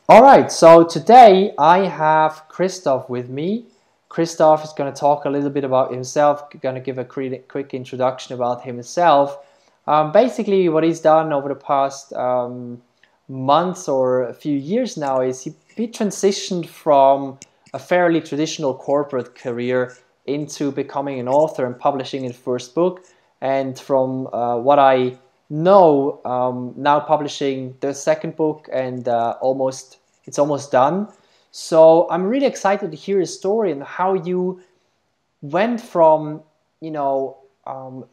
All right, so today I have Christophe with me. Christophe is going to talk a little bit about himself, going to give a quick introduction about himself. Basically, what he's done over the past months or a few years now is he transitioned from a fairly traditional corporate career into becoming an author and publishing his first book. And from what I know, now publishing the second book and it's almost done. So I'm really excited to hear his story and how you went from,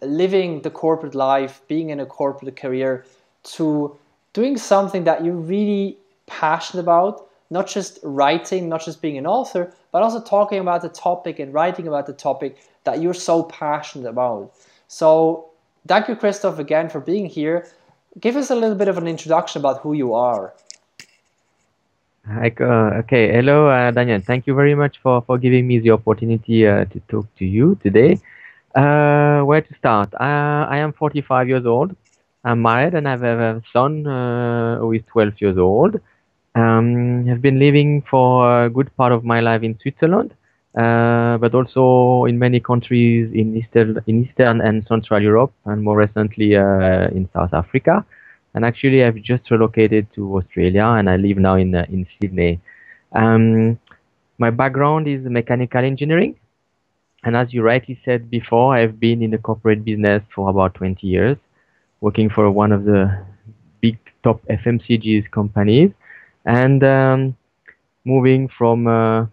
living the corporate life, being in a corporate career, to doing something that you're really passionate about, not just writing, not just being an author, but also talking about the topic and writing about the topic that you're so passionate about. So thank you, Christoph, again for being here. Give us a little bit of an introduction about who you are. Okay, hello, Daniel. Thank you very much for giving me the opportunity to talk to you today. Where to start? I am 45 years old. I'm married and I have a son who is 12 years old. I've been living for a good part of my life in Switzerland, but also in many countries in Eastern and Central Europe, and more recently in South Africa. And actually, I've just relocated to Australia, and I live now in Sydney. Um, my background is mechanical engineering, and as you rightly said before, I've been in the corporate business for about 20 years, working for one of the big top FMCGs companies, and moving from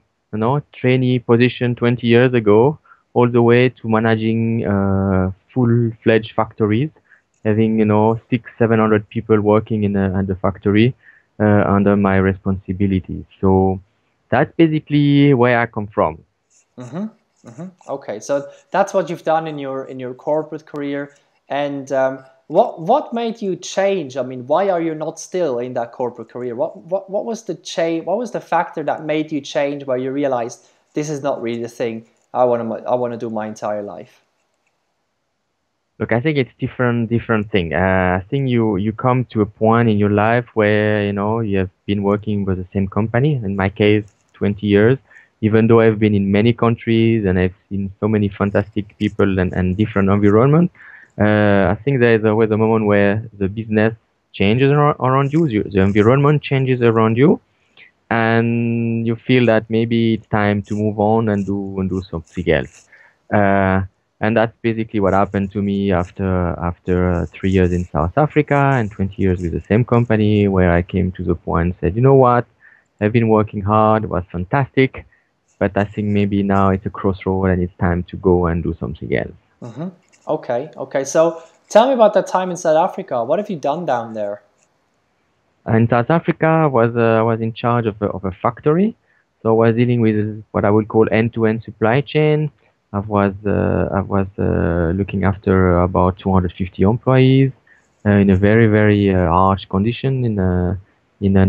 trainee position 20 years ago all the way to managing full-fledged factories, having 700 people working in the factory under my responsibility. So that's basically where I come from. Mm-hmm. Mm-hmm. Okay, so that's what you've done in your corporate career, and what made you change? I mean, why are you not still in that corporate career? What was the change? What was the factor that made you change where you realized this is not really the thing I want to do my entire life? Look, I think it's different thing. I think you come to a point in your life where you have been working with the same company. In my case, 20 years. Even though I've been in many countries and I've seen so many fantastic people and different environments, I think there is always a moment where the business changes around you, the environment changes around you, and you feel that maybe it's time to move on and do something else. Uh, and that's basically what happened to me after 3 years in South Africa and 20 years with the same company, where I came to the point and said, you know what, I've been working hard, it was fantastic, but I think maybe now it's a crossroad and it's time to go and do something else. Mm-hmm. Okay, okay. So tell me about that time in South Africa. What have you done down there? In South Africa, I was in charge of a factory, so I was dealing with what I would call end-to-end supply chain. I was looking after about 250 employees in a very harsh condition in an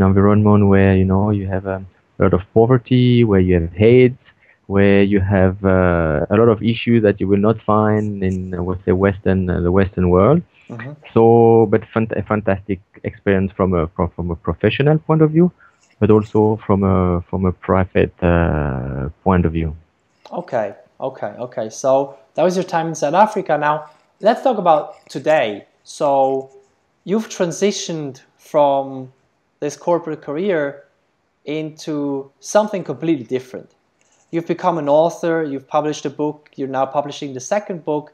environment where you have a lot of poverty, where you have AIDS, where you have a lot of issues that you will not find in what's the Western world. Mm-hmm. So, but a fantastic experience from a professional point of view, but also from a private point of view. Okay, okay, okay. So that was your time in South Africa. Now let's talk about today. So you've transitioned from this corporate career into something completely different. You've become an author, you've published a book, you're now publishing the second book.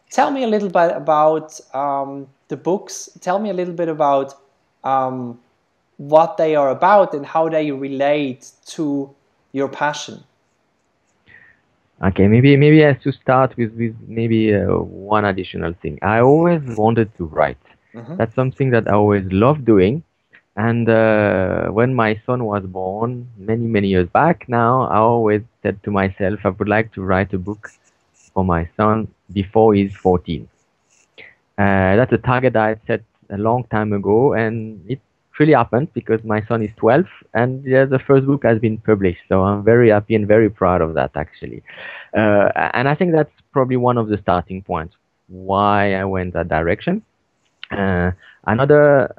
Tell me a little bit about the books. Tell me a little bit about um, what they are about and how they relate to your passion. Okay, maybe I have to start with maybe one additional thing. I always wanted to write. Mm-hmm. That's something that I always loved doing. And when my son was born, many years back now, I always said to myself, I would like to write a book for my son before he's 14. That's a target I had set a long time ago, and it really happened because my son is 12, and yeah, the first book has been published. So I'm very happy and very proud of that, actually. And I think that's probably one of the starting points why I went that direction. Uh, another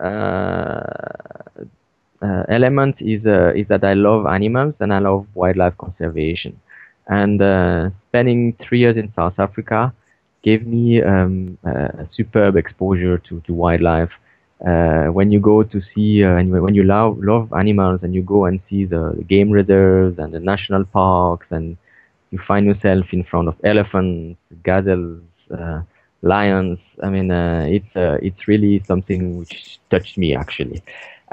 element is that I love animals and I love wildlife conservation. And spending 3 years in South Africa gave me a superb exposure to wildlife. When you go to see, and when you love animals and you go and see the game reserves and the national parks, and you find yourself in front of elephants, gazelles, lions. I mean, it's really something which touched me actually,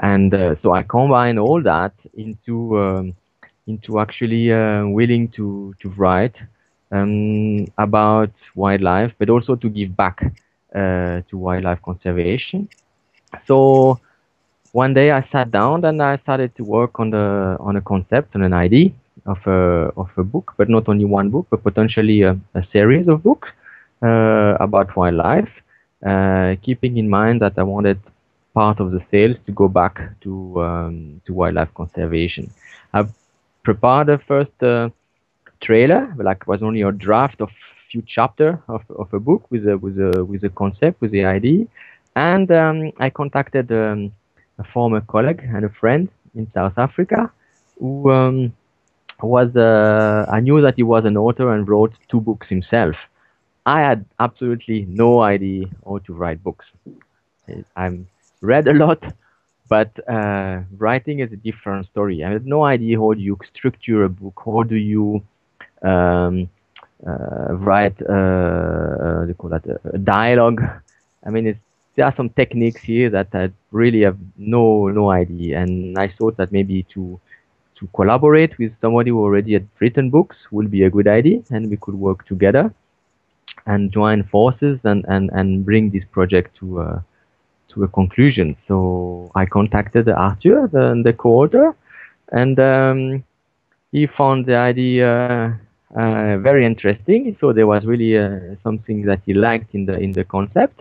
and so I combine all that into actually willing to write about wildlife, but also to give back to wildlife conservation. So one day I sat down and I started to work on a concept, on an idea of a book, but not only one book, but potentially a series of books about wildlife, keeping in mind that I wanted part of the sales to go back to wildlife conservation. I prepared the first trailer, like it was only a draft of few chapter of a book with a concept, with the idea, and I contacted a former colleague and a friend in South Africa who was I knew that he was an author and wrote 2 books himself. I had absolutely no idea how to write books. I read a lot, but writing is a different story. I had no idea how do you structure a book, how do you um, write they call that a dialogue. I mean, there are some techniques here that I really have no idea, and I thought that maybe to collaborate with somebody who already had written books would be a good idea, and we could work together and join forces and bring this project to a conclusion. So I contacted Arthur, the co-author, and he found the idea very interesting. So there was really something that he liked in the concept.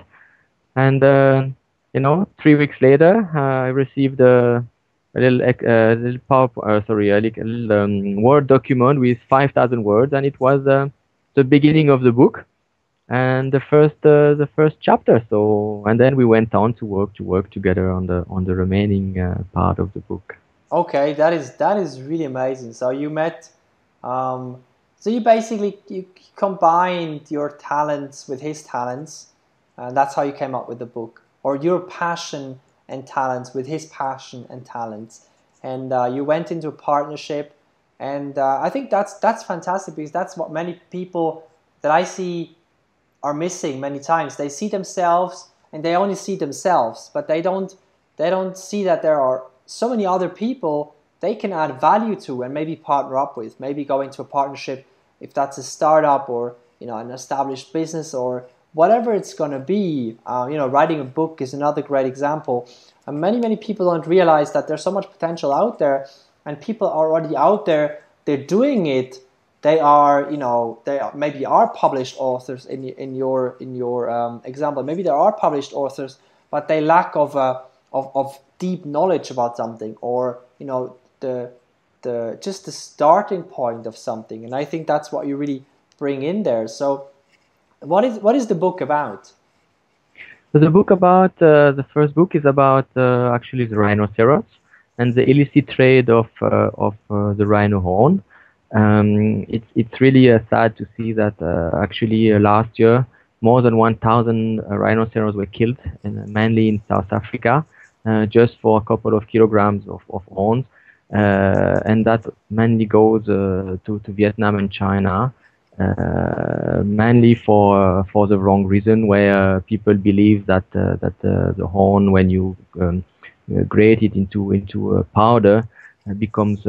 And 3 weeks later, I received a little a little Word document with 5,000 words, and it was the beginning of the book and the first chapter. So, and then we went on to work together on the remaining part of the book. Okay, that is really amazing. So you met, so you basically you combined your talents with his talents, and that's how you came up with the book, or your passion and talents with his passion and talents, and you went into a partnership, and I think that's fantastic because that's what many people that I see are missing many times. They see themselves and they only see themselves, but they don't see that there are so many other people they can add value to and maybe partner up with, maybe go into a partnership if that's a startup or an established business or whatever it's going to be. Writing a book is another great example, and many people don't realize that there's so much potential out there, and people are already out there, they're doing it. They are, maybe are published authors in your example. Maybe there are published authors, but they lack of deep knowledge about something, or the just the starting point of something. And I think that's what you really bring in there. So, what is the book about? So the book about the first book is about actually the rhinoceros and the illicit trade of the rhino horn. It's really sad to see that actually last year more than 1,000 rhinoceros were killed, mainly in South Africa, just for a couple of kilograms of horns, and that mainly goes to Vietnam and China, mainly for the wrong reason, where people believe that the horn, when you grate it into a powder, becomes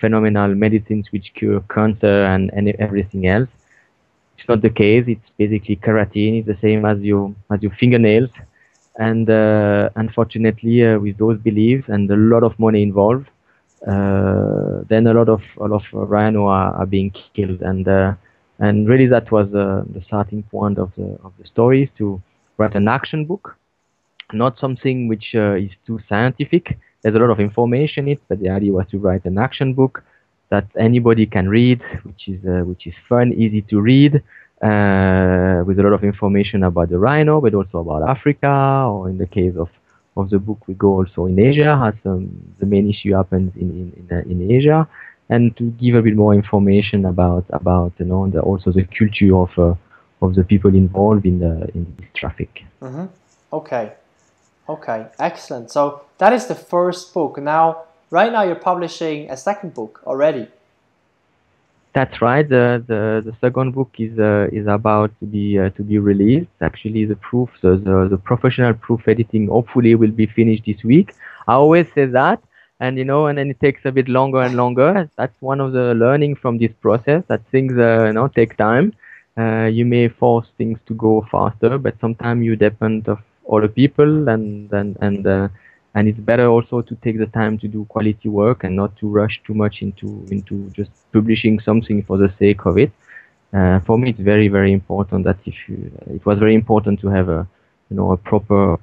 phenomenal medicines which cure cancer and everything else. It's not the case. It's basically keratin. It's the same as your fingernails, and unfortunately, with those beliefs and a lot of money involved, then a lot of rhino are being killed, and really that was the starting point of the story, is to write an action book, not something which is too scientific. There's a lot of information in it, but the idea was to write an action book that anybody can read, which is fun, easy to read, with a lot of information about the rhino, but also about Africa, or in the case of of the book, we go also in Asia, as the main issue happens in Asia, and to give a bit more information about also the culture of the people involved in this traffic. Mm-hmm. Okay. Okay. Excellent. So that is the first book. Now, right now, you're publishing a second book already. That's right. The second book is about to be released. Actually, the professional proof editing hopefully will be finished this week. I always say that, and and then it takes a bit longer and longer. That's one of the learning from this process, that things take time. You may force things to go faster, but sometimes you depend of other people, and it's better also to take the time to do quality work and not to rush too much into just publishing something for the sake of it. For me, it's very important that it was very important to have a proper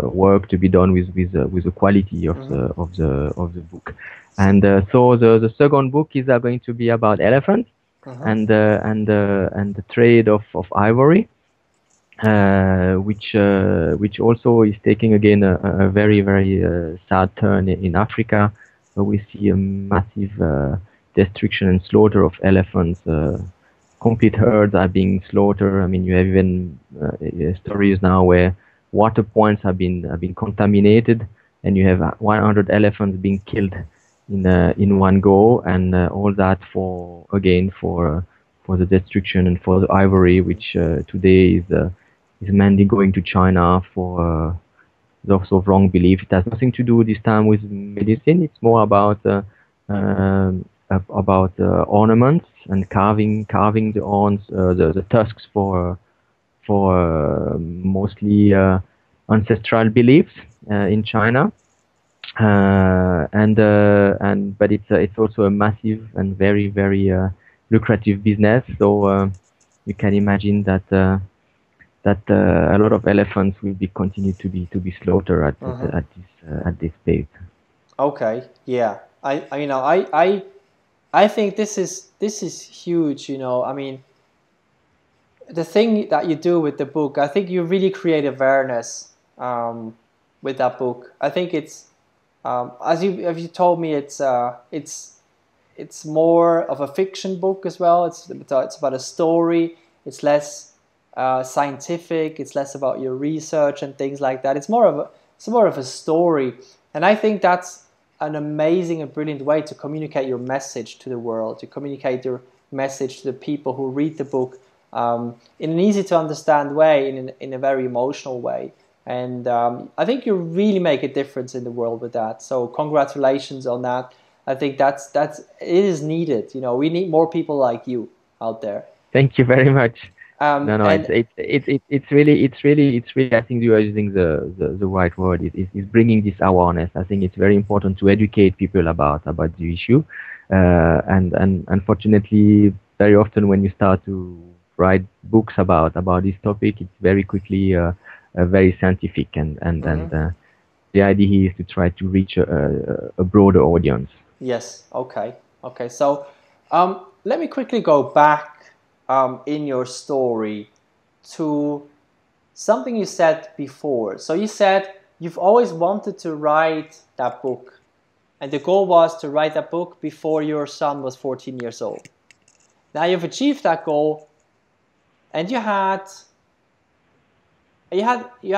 work to be done with the quality of the book. And so the second book is going to be about elephants and the trade of ivory. Which also is taking again a very sad turn in Africa, where we see a massive destruction and slaughter of elephants. Complete herds are being slaughtered. I mean, you have even stories now where water points have been contaminated, and you have 100 elephants being killed in one go, and all that for the destruction and for the ivory, which today is mainly going to China for lots of wrong belief. It has nothing to do this time with medicine. It's more about ornaments and carving the horns, the tusks for mostly ancestral beliefs in China. But it's also a massive and very lucrative business. So you can imagine that a lot of elephants will be continue to be slaughtered at this pace. Okay. Yeah. I think this is huge. I mean, the thing that you do with the book, I think you really create awareness with that book. I think it's as you told me, it's more of a fiction book as well. It's about a story. It's less scientific. It's less about your research and things like that. It's more of a story, and I think that's an amazing and brilliant way to communicate your message to the world, to communicate your message to the people who read the book in an easy to understand way, in a very emotional way. And I think you really make a difference in the world with that. So congratulations on that. I think it is needed. We need more people like you out there. Thank you very much. It's really. I think you are using the right word. It's bringing this awareness. I think it's very important to educate people about the issue. And unfortunately, very often when you start to write books about this topic, it's very quickly very scientific, and the idea is to try to reach a broader audience. Yes. Okay. So let me quickly go back in your story to something you said before. So you said you've always wanted to write that book, and the goal was to write that book before your son was 14 years old. Now you've achieved that goal, and you had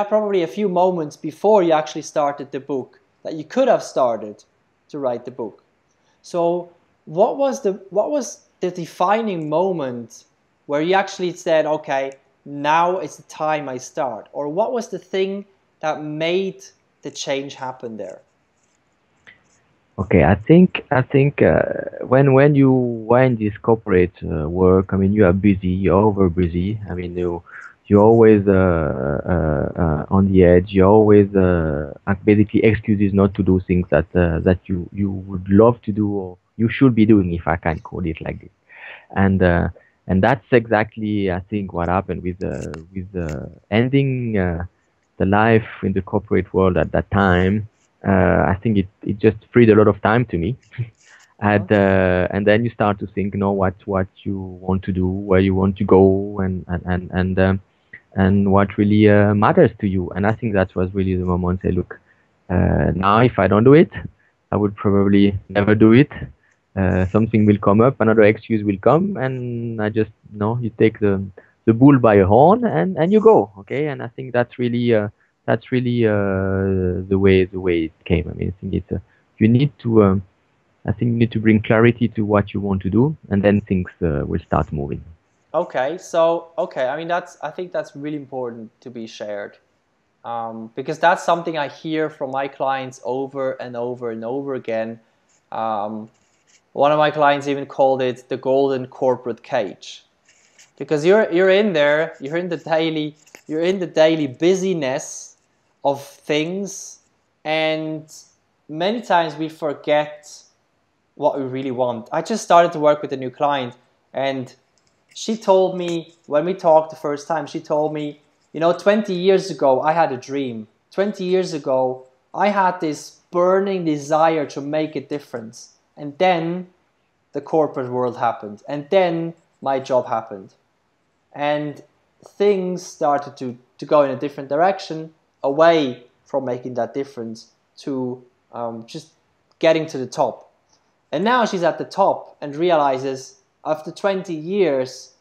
probably a few moments before you actually started the book that you could have started to write the book. So what was the defining moment where you actually said, okay, now is the time I start? Or what was the thing that made the change happen there? Okay, I think when you are in this corporate work, I mean, you are busy, you're over busy. I mean, you're always on the edge. You're always basically excuses not to do things that you would love to do, or you should be doing, if I can call it like this. And that's exactly, I think, what happened with ending the life in the corporate world at that time. I think it just freed a lot of time to me. And then you start to think, what you want to do, where you want to go, and what really matters to you. And I think that was really the moment. Say, look, now if I don't do it, I would probably never do it. Something will come up, another excuse will come, and I just, you take the bull by a horn, and you go. Okay, and I think that's really the way it came. I mean, I think it's you need to I think you need to bring clarity to what you want to do, and then things will start moving. Okay, so okay, I mean I think that's really important to be shared, because that's something I hear from my clients over and over and over again. Um, One of my clients even called it the golden corporate cage, because you're in there, you're in the daily busyness of things, and many times we forget what we really want. I just started to work with a new client, and she told me when we talked the first time, she told me, 20 years ago I had a dream. 20 years ago I had this burning desire to make a difference, and then the corporate world happened, and then my job happened, and things started to go in a different direction, away from making that difference to just getting to the top. And now she's at the top and realizes after 20 years,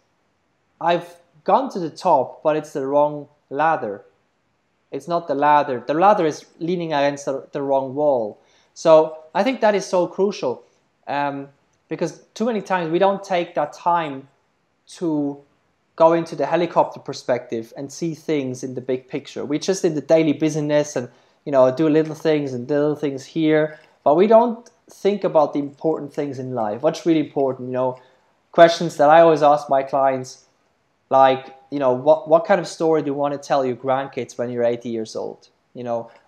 I've gone to the top, but it's the wrong ladder. It's not the ladder. The ladder is leaning against the wrong wall. So I think that is so crucial, because too many times we don't take that time to go into the helicopter perspective and see things in the big picture. We're just in the daily business and do little things and little things here, but we don't think about the important things in life. What's really important? Questions that I always ask my clients, like, what kind of story do you want to tell your grandkids when you're 80 years old?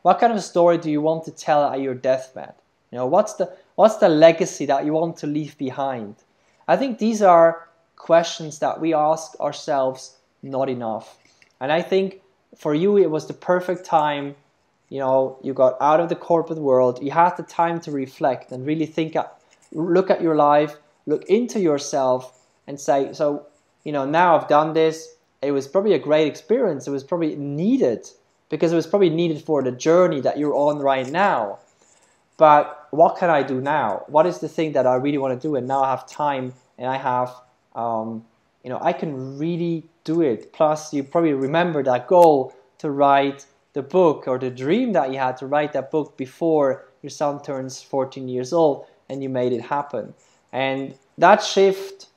What kind of story do you want to tell at your deathbed? What's the legacy that you want to leave behind? I think these are questions that we ask ourselves not enough. And I think for you, it was the perfect time. You got out of the corporate world. You had the time to reflect and really look at your life, look into yourself, and say, so, now I've done this. It was probably a great experience. It was probably needed, because it was probably needed for the journey that you're on right now. But what can I do now? What is the thing that I really want to do? And now I have time, and I have, I can really do it. Plus, you probably remember that goal to write the book, or the dream that you had to write that book before your son turns 14 years old, and you made it happen. And that shift,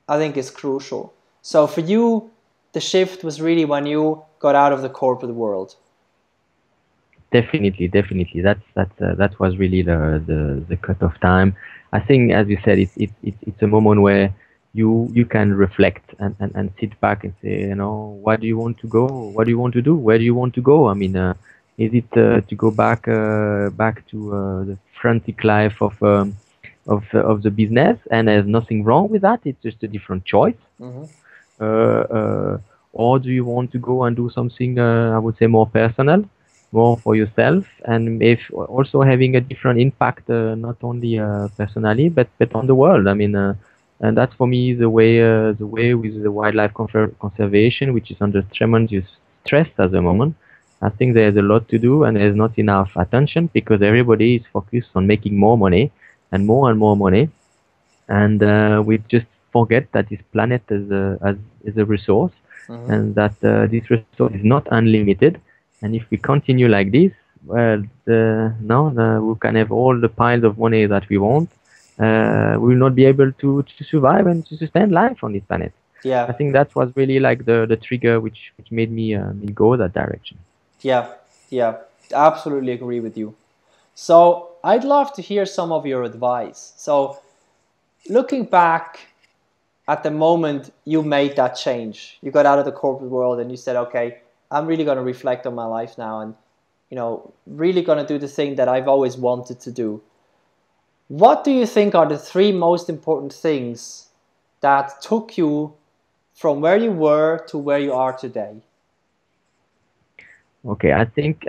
I think, is crucial. So for you, the shift was really when you got out of the corporate world. Definitely, definitely. That was really the cut-off time. I think, as you said, it's a moment where you can reflect and sit back and say, what do you want to go? What do you want to do? Where do you want to go? I mean, is it to go back to the frantic life of the business? And there's nothing wrong with that. It's just a different choice. Mm-hmm. Or do you want to go and do something, I would say, more personal, more for yourself, and if also having a different impact, not only personally, but on the world. I mean, and that's for me the way with the wildlife conservation, which is under tremendous stress at the moment. I think there's a lot to do, and there's not enough attention because everybody is focused on making more money and more money, and we just forget that this planet is a resource, Mm-hmm. and that this resource is not unlimited. And if we continue like this, well, we can have all the piles of money that we want. We will not be able to survive and to sustain life on this planet. Yeah. I think that was really like the trigger which made me go that direction. Yeah, absolutely agree with you. So I'd love to hear some of your advice. So looking back at the moment you made that change, you got out of the corporate world and you said, okay, I'm really going to reflect on my life now and, really going to do the thing that I've always wanted to do. What do you think are the 3 most important things that took you from where you were to where you are today? Okay, I think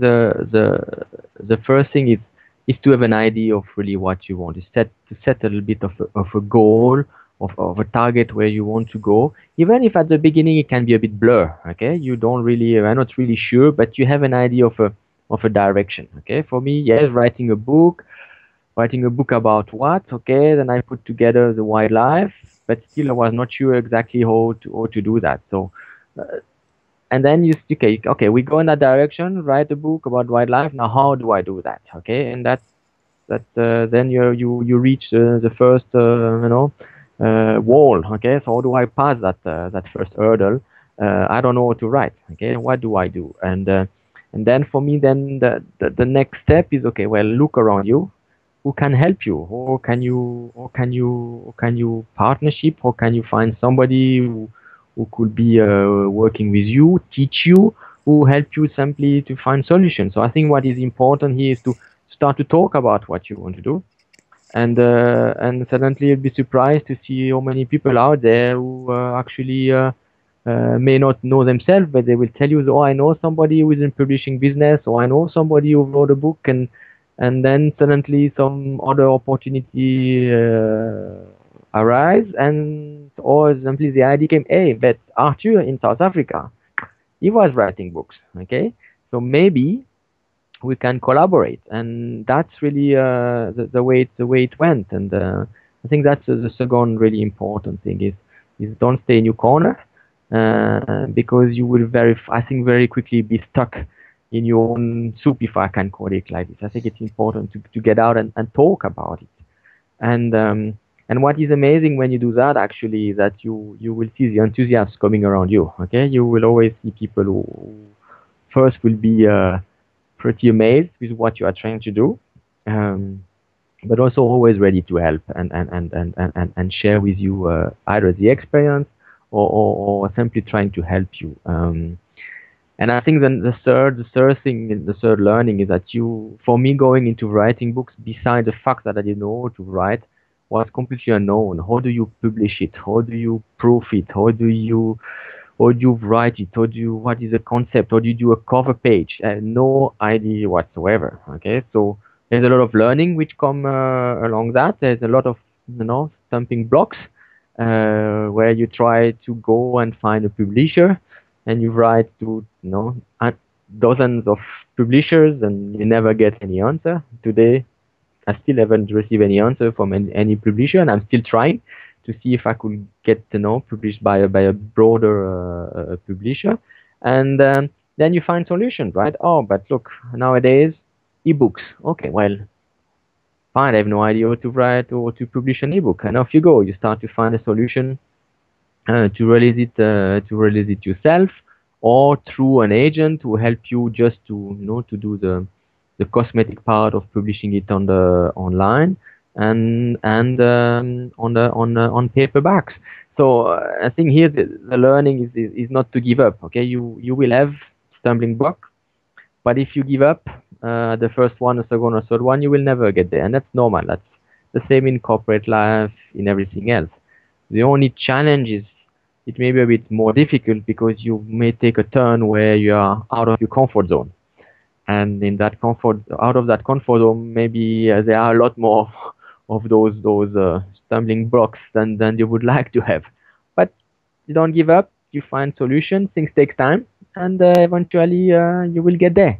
the first thing is to have an idea of really what you want. To set a little bit of a goal of a target where you want to go, even if at the beginning it can be a bit blur. Okay, you don't really, are not really sure, but you have an idea of a direction. Okay, for me, yes, writing a book about what? Okay, then I put together the wildlife, but still I was not sure exactly how to do that. So, and then okay, we go in that direction, write a book about wildlife. Now, how do I do that? Okay, and then you reach the first wall. Okay, so how do I pass that first hurdle? I don't know what to write. Okay, what do I do? And then for me, then the next step is, okay, well, look around you. Who can help you? Or can you partnership? Or can you find somebody who could be working with you, teach you, who help you simply to find solutions? So I think what is important here is to start to talk about what you want to do, and suddenly you'll be surprised to see how many people out there who actually may not know themselves, but they will tell you, "Oh, I know somebody who is in publishing business, or I know somebody who wrote a book," and then suddenly some other opportunity arise, and or simply the idea came, "Hey, but Arthur in South Africa, he was writing books, okay, so maybe we can collaborate," and that's really the way it went. And I think that's the second really important thing is don't stay in your corner, because you will I think very quickly be stuck in your own soup, if I can call it like this. I think it's important to get out and talk about it. And what is amazing when you do that actually is that you will see the enthusiasm coming around you. Okay, you will always see people who first will be pretty amazed with what you are trying to do, um, but also always ready to help and share with you either the experience or simply trying to help you. And I think then the third learning is that for me, going into writing books, beside the fact that I didn't know how to write, was completely unknown. How do you publish it? How do you proof it? How do you write it? What is the concept? How do you do a cover page? No idea whatsoever. Okay, so there's a lot of learning which come along that. There's a lot of stumbling blocks where you try to go and find a publisher, and you write to dozens of publishers, and you never get any answer. Today, I still haven't received any answer from any publisher, and I'm still trying to see if I could get published by a broader publisher. And then you find solutions, right? Oh, but look, nowadays ebooks. Okay, well, fine. I have no idea how to write or to publish an ebook, and off you go. You start to find a solution to release it yourself, or through an agent who help you just to do the cosmetic part of publishing it on the online and on paperbacks. So I think here the learning is not to give up. Okay, you will have stumbling block, but if you give up the first one, the second, or third one, you will never get there, and that's normal. That's the same in corporate life, in everything else. The only challenge is it may be a bit more difficult because you may take a turn where you are out of your comfort zone. And out of that comfort zone, maybe there are a lot more of those stumbling blocks than you would like to have. But you don't give up. You find solutions. Things take time, and eventually you will get there.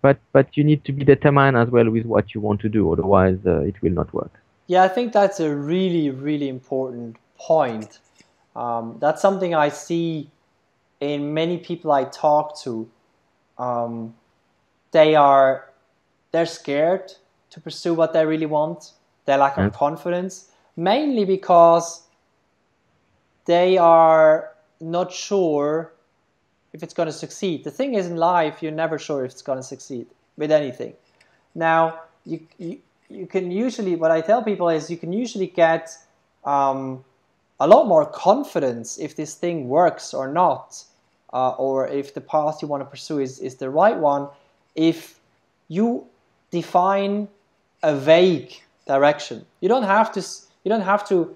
But you need to be determined as well with what you want to do. Otherwise, it will not work. Yeah, I think that's a really, really important point. That's something I see in many people I talk to. They're scared to pursue what they really want. They lack of confidence, mainly because they are not sure if it's going to succeed. The thing is, in life, you're never sure if it's going to succeed with anything. Now, you can usually, what I tell people is you can usually get a lot more confidence if this thing works or not, or if the path you want to pursue is the right one, if you define a vague direction. You don't have to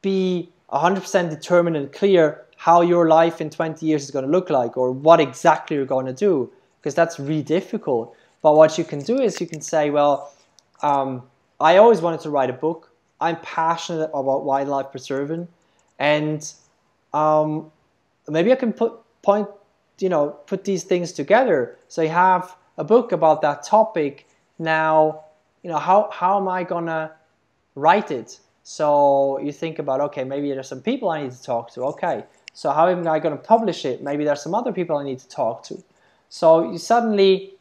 be 100% determined and clear how your life in 20 years is going to look like, or what exactly you're going to do, because that's really difficult. But what you can do is you can say, well, I always wanted to write a book. I'm passionate about wildlife preserving, and um, maybe I can put these things together. So you have a book about that topic. Now, how am I gonna write it? So you think about, okay, maybe there's some people I need to talk to. Okay, so how am I going to publish it? Maybe there's some other people I need to talk to. So you suddenly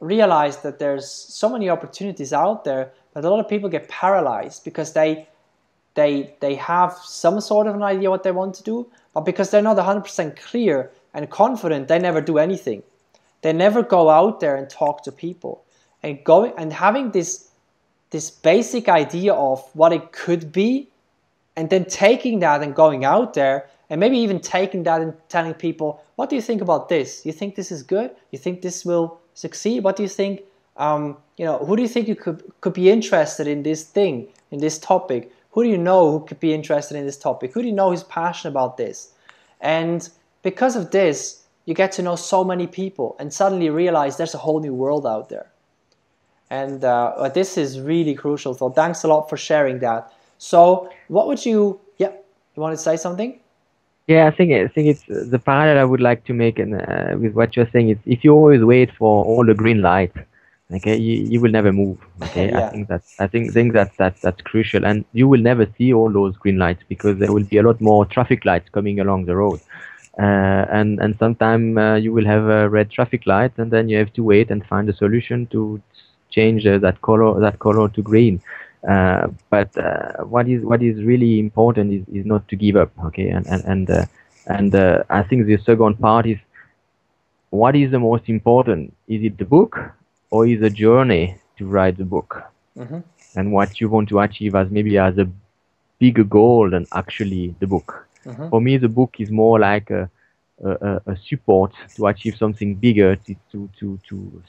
realize that there's so many opportunities out there, but a lot of people get paralyzed because they have some sort of an idea what they want to do, but because they're not 100% clear and confident, they never do anything. They never go out there and talk to people. And going and having this basic idea of what it could be, and then taking that and going out there, and maybe even taking that and telling people, what do you think about this? You think this is good? You think this will succeed? What do you think? Who do you think you could be interested in this thing, in this topic? Who do you know who could be interested in this topic? Who do you know who's passionate about this? And because of this, you get to know so many people and suddenly realize there's a whole new world out there. And this is really crucial. So thanks a lot for sharing that. So what would you want to say something? Yeah, I think it's the parallel I would like to make, and with what you're saying is, if you always wait for all the green light, okay, you will never move. Okay, Yeah. I think that's crucial, and you will never see all those green lights because there will be a lot more traffic lights coming along the road, and sometime you will have a red traffic light, and then you have to wait and find a solution to change that color to green. But what is really important is not to give up. Okay, and I think the second part is, what is the most important? Is it the book, or is the journey to write the book? Mm-hmm. And what you want to achieve as a bigger goal than actually the book. Mm-hmm. For me, the book is more like a support to achieve something bigger, to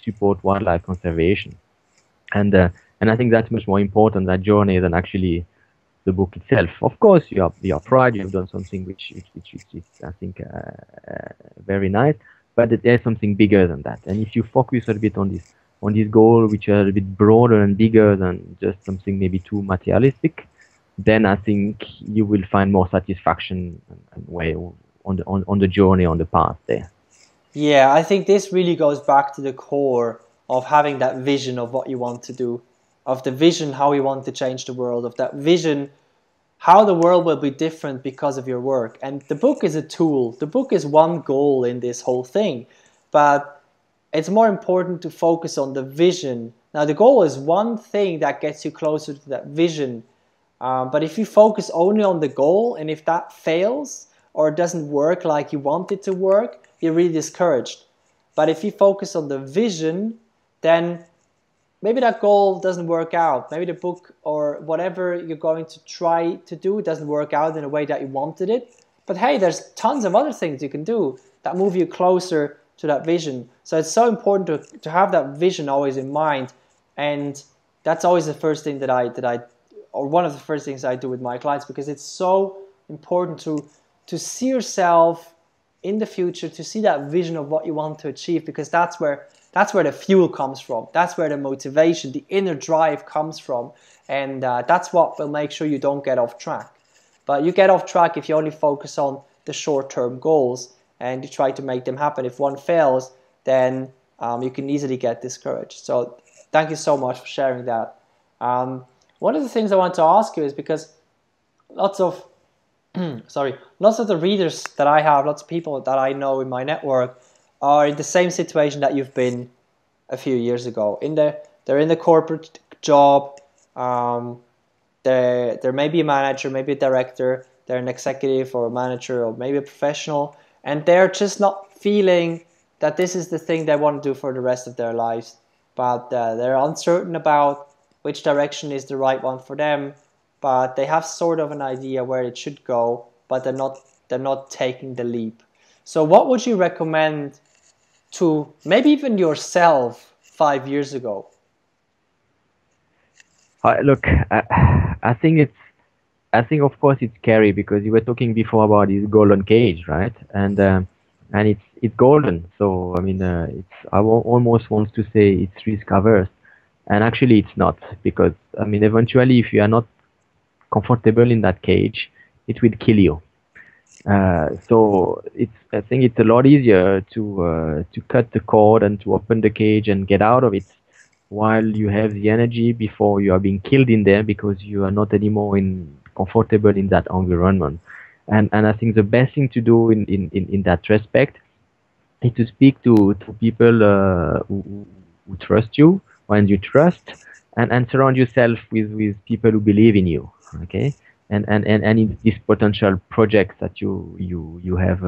support wildlife conservation. And I think that's much more important, that journey, than actually the book itself. Of course, you are proud you've done something which is, I think, very nice, but there's something bigger than that. And if you focus a bit on this goal, which are a bit broader and bigger than just something maybe too materialistic, then I think you will find more satisfaction and way on the journey, on the path there. Yeah, I think this really goes back to the core of having that vision of what you want to do, of the vision how you want to change the world, of that vision how the world will be different because of your work. And the book is a tool. The book is one goal in this whole thing, but it's more important to focus on the vision. Now, the goal is one thing that gets you closer to that vision, but if you focus only on the goal, and if that fails or doesn't work like you want it to work, you're really discouraged. But if you focus on the vision, then maybe that goal doesn't work out. Maybe the book or whatever you're going to try to do doesn't work out in a way that you wanted it. But hey, there's tons of other things you can do that move you closer to that vision. So it's so important to have that vision always in mind. And that's always the first thing or one of the first things I do with my clients, because it's so important to see yourself in the future, to see that vision of what you want to achieve, because that's where the fuel comes from. That's where the motivation, the inner drive comes from. And that's what will make sure you don't get off track. But you get off track if you only focus on the short-term goals and you try to make them happen. If one fails, then you can easily get discouraged. So thank you so much for sharing that. One of the things I want to ask you is, because lots of the readers that I have, lots of people that I know in my network are in the same situation that you've been a few years ago. They're in the corporate job. They're maybe a manager, maybe a director. They're an executive or a manager or maybe a professional, and they're just not feeling that this is the thing they want to do for the rest of their lives. But they're uncertain about which direction is the right one for them. But they have sort of an idea where it should go, but they're not taking the leap. So what would you recommend to maybe even yourself 5 years ago? Look, I think of course it's scary, because you were talking before about this golden cage, right? And it's golden. So I mean, I almost want to say it's risk averse, and actually it's not, because I mean, eventually, if you are not comfortable in that cage, it will kill you. So I think it's a lot easier to cut the cord and to open the cage and get out of it while you have the energy before you are being killed in there because you are not anymore comfortable in that environment. And I think the best thing to do in that respect is to speak to people who trust you and you trust, and surround yourself with people who believe in you. Okay, and in these potential projects that you have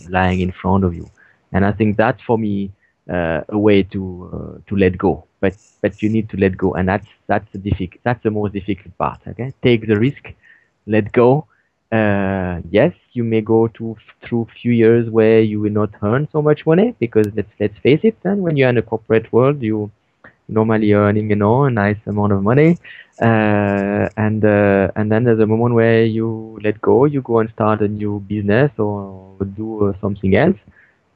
lying in front of you. And I think that's for me a way to let go. But you need to let go, and that's the most difficult part. Okay, take the risk, let go. Yes, you may go through few years where you will not earn so much money because let's face it, and when you're in the corporate world, you normally earning a nice amount of money, and then there's a moment where you let go, you go and start a new business or do something else,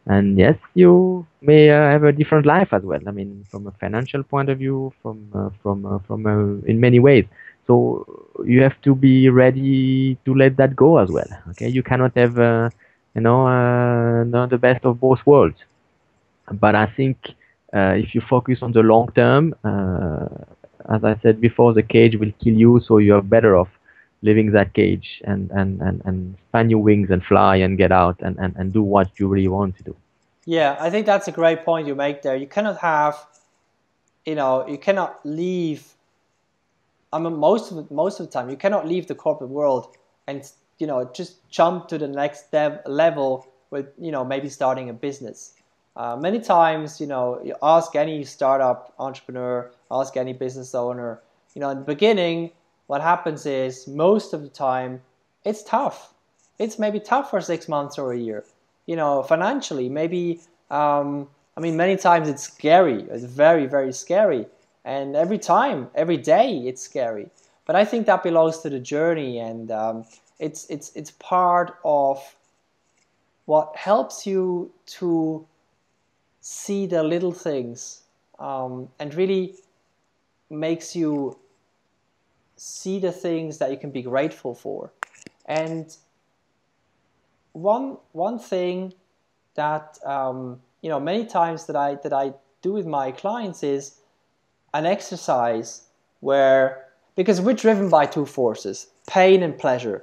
and yes, you may have a different life as well. I mean, from a financial point of view, from in many ways. So you have to be ready to let that go as well. Okay, you cannot have the best of both worlds. But I think if you focus on the long term, as I said before, the cage will kill you, so you are better off leaving that cage and span your wings and fly and get out and do what you really want to do. Yeah, I think that's a great point you make there. You cannot have, you cannot leave. I mean, most of the time, you cannot leave the corporate world and just jump to the next level with maybe starting a business. Many times, you ask any startup entrepreneur, ask any business owner, in the beginning, what happens is most of the time, it's tough. It's maybe tough for 6 months or a year. Financially, maybe, many times it's scary. It's very, very scary. And every day, it's scary. But I think that belongs to the journey, and it's part of what helps you to see the little things, and really makes you see the things that you can be grateful for. And one thing that many times that I do with my clients is an exercise where, because we're driven by two forces, pain and pleasure.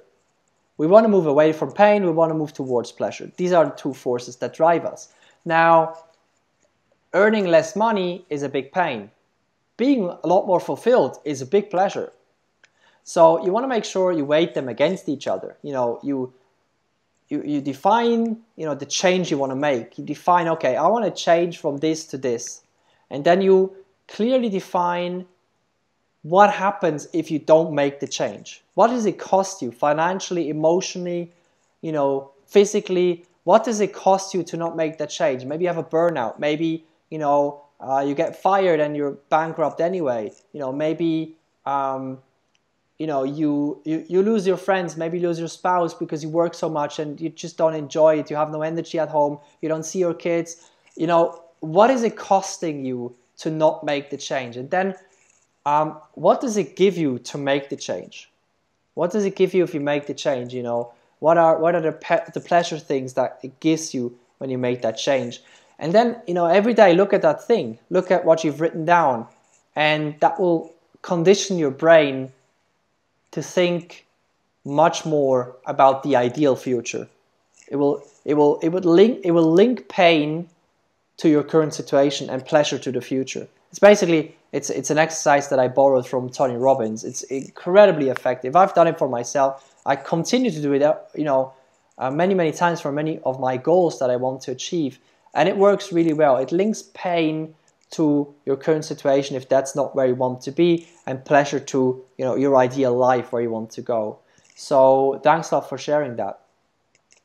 We want to move away from pain, we want to move towards pleasure. These are the two forces that drive us. Now, earning less money is a big pain. Being a lot more fulfilled is a big pleasure. So you want to make sure you weigh them against each other. You define, the change you want to make. You define, okay, I want to change from this to this. And then you clearly define what happens if you don't make the change. What does it cost you financially, emotionally, physically? What does it cost you to not make that change? Maybe you have a burnout. Maybe, you get fired and you're bankrupt anyway. Maybe, you lose your friends, maybe you lose your spouse because you work so much and you just don't enjoy it. You have no energy at home. You don't see your kids. What is it costing you to not make the change? And then what does it give you to make the change? What does it give you if you make the change? What are the pleasure things that it gives you when you make that change? And then, every day look at that thing. Look at what you've written down. And that will condition your brain to think much more about the ideal future. It will link pain to your current situation and pleasure to the future. It's basically, it's an exercise that I borrowed from Tony Robbins. It's incredibly effective. I've done it for myself. I continue to do it, many times for many of my goals that I want to achieve. And it works really well. It links pain to your current situation if that's not where you want to be, and pleasure to your ideal life where you want to go. So thanks a lot for sharing that.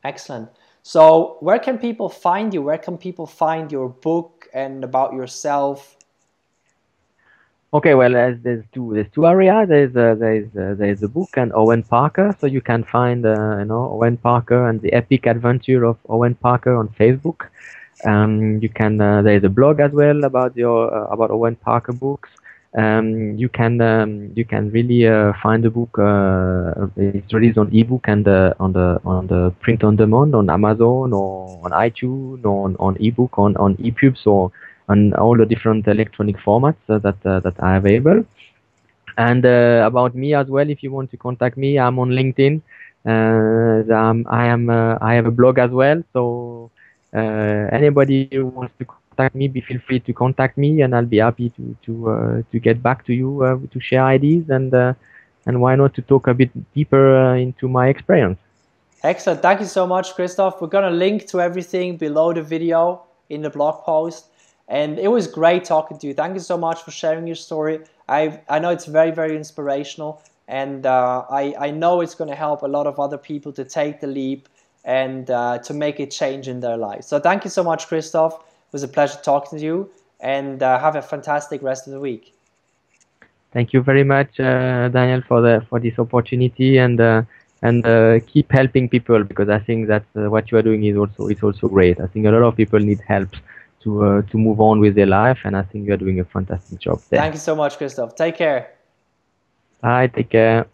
Excellent. So where can people find you? Where can people find your book and about yourself? Okay, well, there's two areas. There's the book and Owen Parker. So you can find Owen Parker and the Epic Adventure of Owen Parker on Facebook. You can there's a blog as well about about Owen Parker books. you can really find the book. It's released on ebook and on the print on demand on Amazon or on iTunes or on ebook on EPUB, so on all the different electronic formats that are available. And about me as well, if you want to contact me, I'm on LinkedIn. I have a blog as well. So anybody who wants to contact me, feel free to contact me, and I'll be happy to get back to you to share ideas and why not to talk a bit deeper into my experience. Excellent. Thank you so much, Christophe. We're going to link to everything below the video in the blog post. And it was great talking to you. Thank you so much for sharing your story. I know it's very, very inspirational. And I know it's going to help a lot of other people to take the leap and to make a change in their lives. So thank you so much, Christophe. It was a pleasure talking to you. And have a fantastic rest of the week. Thank you very much, Daniel, for this opportunity, and keep helping people, because I think that what you are doing is also great. I think a lot of people need help to move on with their life, and I think you are doing a fantastic job there. Thank you so much, Christophe. Take care. Bye. Take care.